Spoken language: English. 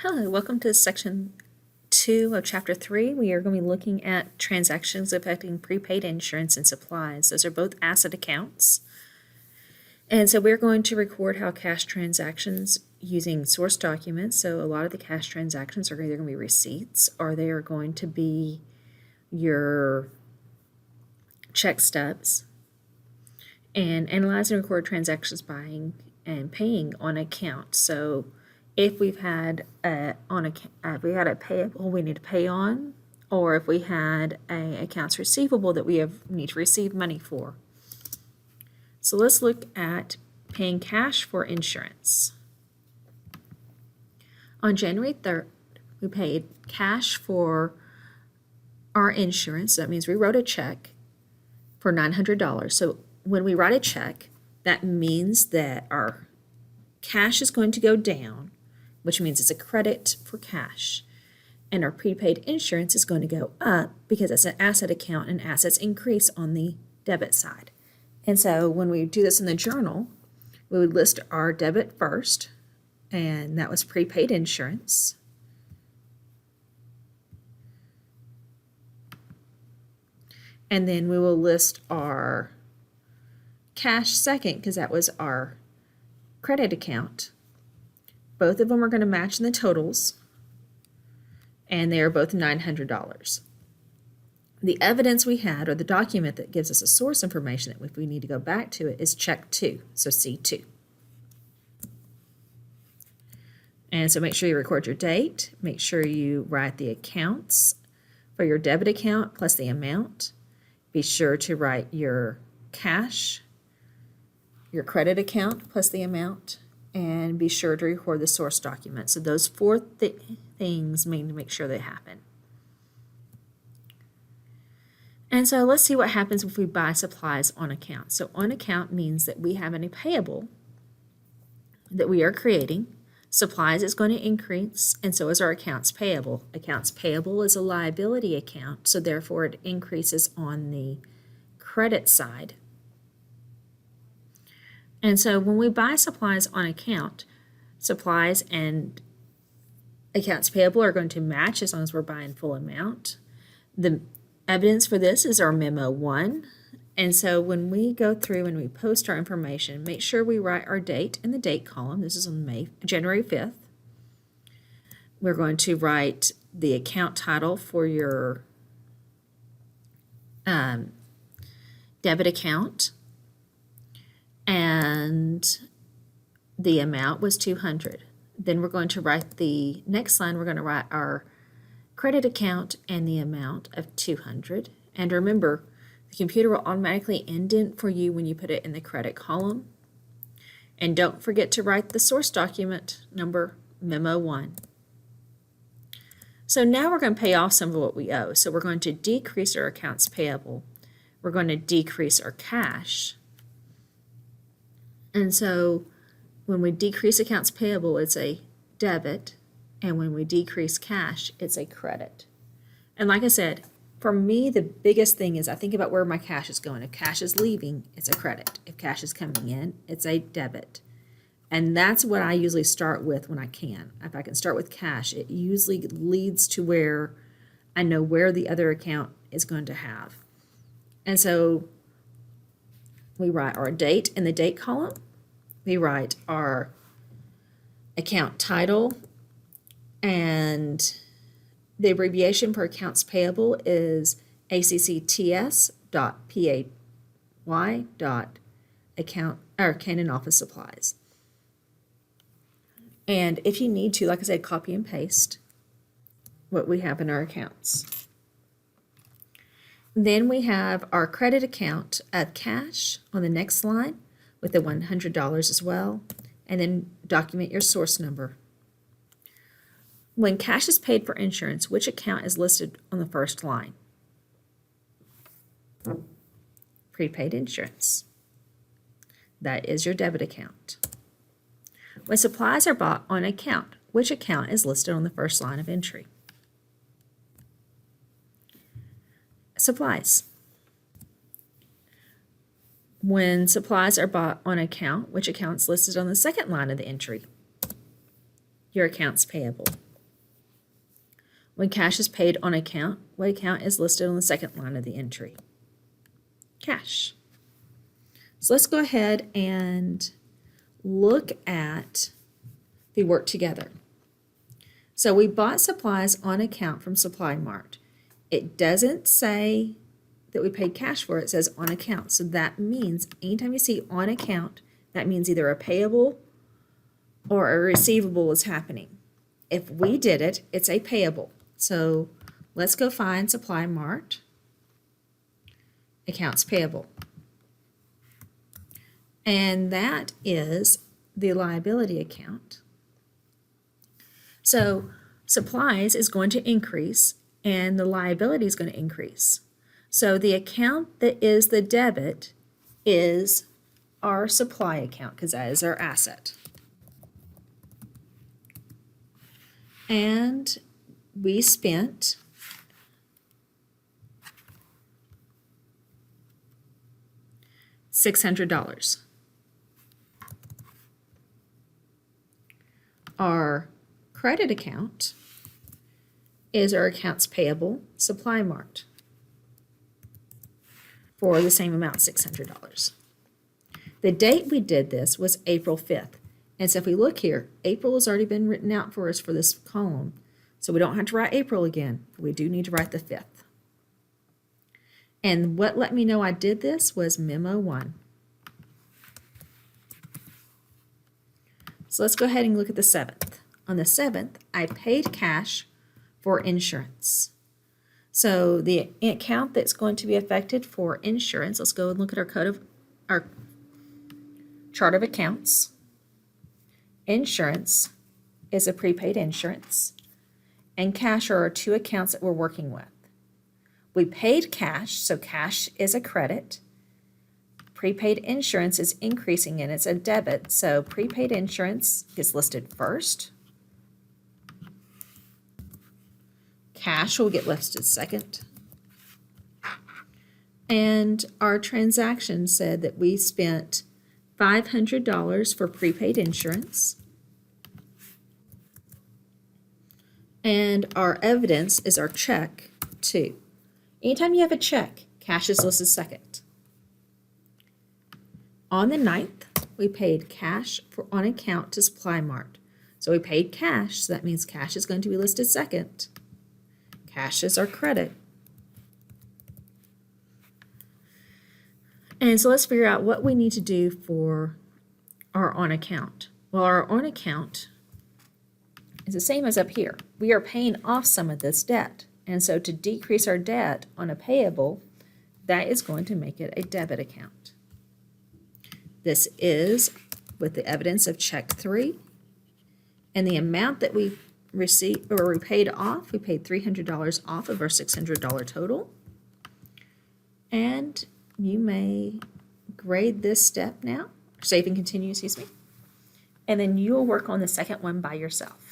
Hello, welcome to section 2 of chapter 3. We are going to be looking at transactions affecting prepaid insurance and supplies. Those are both asset accounts. And so we're going to record how cash transactions using source documents. So a lot of the cash transactions are either going to be receipts or they are going to be your check stubs. And analyze and record transactions buying and paying on account. So if we've had if we had a payable we need to pay on, or if we had a accounts receivable that we need to receive money for. So let's look at paying cash for insurance. On January 3rd, we paid cash for our insurance. That means we wrote a check for $900. So when we write a check, that means that our cash is going to go down, which means it's a credit for cash. And our prepaid insurance is going to go up because it's an asset account and assets increase on the debit side. And so when we do this in the journal, we would list our debit first, and that was prepaid insurance. And then we will list our cash second because that was our credit account. Both of them are going to match in the totals, and they are both $900. The evidence we had, or the document that gives us a source information that if we need to go back to it, is check 2, so C2. And so make sure you record your date. Make sure you write the accounts for your debit account plus the amount. Be sure to write your cash, your credit account plus the amount, and be sure to record the source document. So those 4 things mean to make sure they happen. And so let's see what happens if we buy supplies on account. So on account means that we have any payable that we are creating. Supplies is going to increase, and so is our accounts payable. Accounts payable is a liability account, so therefore it increases on the credit side. And so when we buy supplies on account, supplies and accounts payable are going to match as long as we're buying full amount. The evidence for this is our memo 1. And so when we go through and we post our information, make sure we write our date in the date column. This is on January 5th. We're going to write the account title for your debit account. And the amount was $200. Then we're going to write the next line, we're going to write our credit account and the amount of $200. And remember, the computer will automatically indent for you when you put it in the credit column. And don't forget to write the source document number, memo 1. So now we're going to pay off some of what we owe. So we're going to decrease our accounts payable. We're going to decrease our cash. And so when we decrease accounts payable, it's a debit, and when we decrease cash, it's a credit. And like I said, for me, the biggest thing is I think about where my cash is going. If cash is leaving, it's a credit. If cash is coming in, it's a debit. And that's what I usually start with when I can. If I can start with cash, it usually leads to where I know where the other account is going to have. And so we write our date in the date column. We write our account title, and the abbreviation for accounts payable is ACCTS.PAY.account or Canon Office Supplies. And if you need to, like I said, copy and paste what we have in our accounts. Then we have our credit account of cash on the next line with the $100 as well, and then document your source number. When cash is paid for insurance, which account is listed on the first line? Prepaid insurance. That is your debit account. When supplies are bought on account, which account is listed on the first line of entry? Supplies. When supplies are bought on account, which account's listed on the second line of the entry? Your accounts payable. When cash is paid on account, what account is listed on the second line of the entry? Cash. So let's go ahead and look at the work together. So we bought supplies on account from Supply Mart. It doesn't say that we paid cash for it. It says on account. So that means anytime you see on account, that means either a payable or a receivable is happening. If we did it, it's a payable. So let's go find Supply Mart, accounts payable. And that is the liability account. So supplies is going to increase and the liability is going to increase. So the account that is the debit is our supply account because that is our asset. And we spent $600. Our credit account is our accounts payable Supply Mart for the same amount, $600. The date we did this was April 5th. And so if we look here, April has already been written out for us for this column. So we don't have to write April again. We do need to write the 5th. And what let me know I did this was memo 1. So let's go ahead and look at the 7th. On the 7th, I paid cash for insurance. So the account that's going to be affected for insurance, let's go and look at our chart of accounts. Insurance is a prepaid insurance, and cash are our two accounts that we're working with. We paid cash, so cash is a credit. Prepaid insurance is increasing and it's a debit, so prepaid insurance is listed first. Cash will get listed second. And our transaction said that we spent $500 for prepaid insurance. And our evidence is our check, too. Anytime you have a check, cash is listed second. On the 9th, we paid cash on account to Supply Mart. So we paid cash, so that means cash is going to be listed second. Cash is our credit. And so let's figure out what we need to do for our on account. Well, our on account is the same as up here. We are paying off some of this debt. And so to decrease our debt on a payable, that is going to make it a debit account. This is with the evidence of check 3. And the amount that we received or we paid off, we paid $300 off of our $600 total. And you may grade this step now, save and continue, excuse me. And then you'll work on the second one by yourself.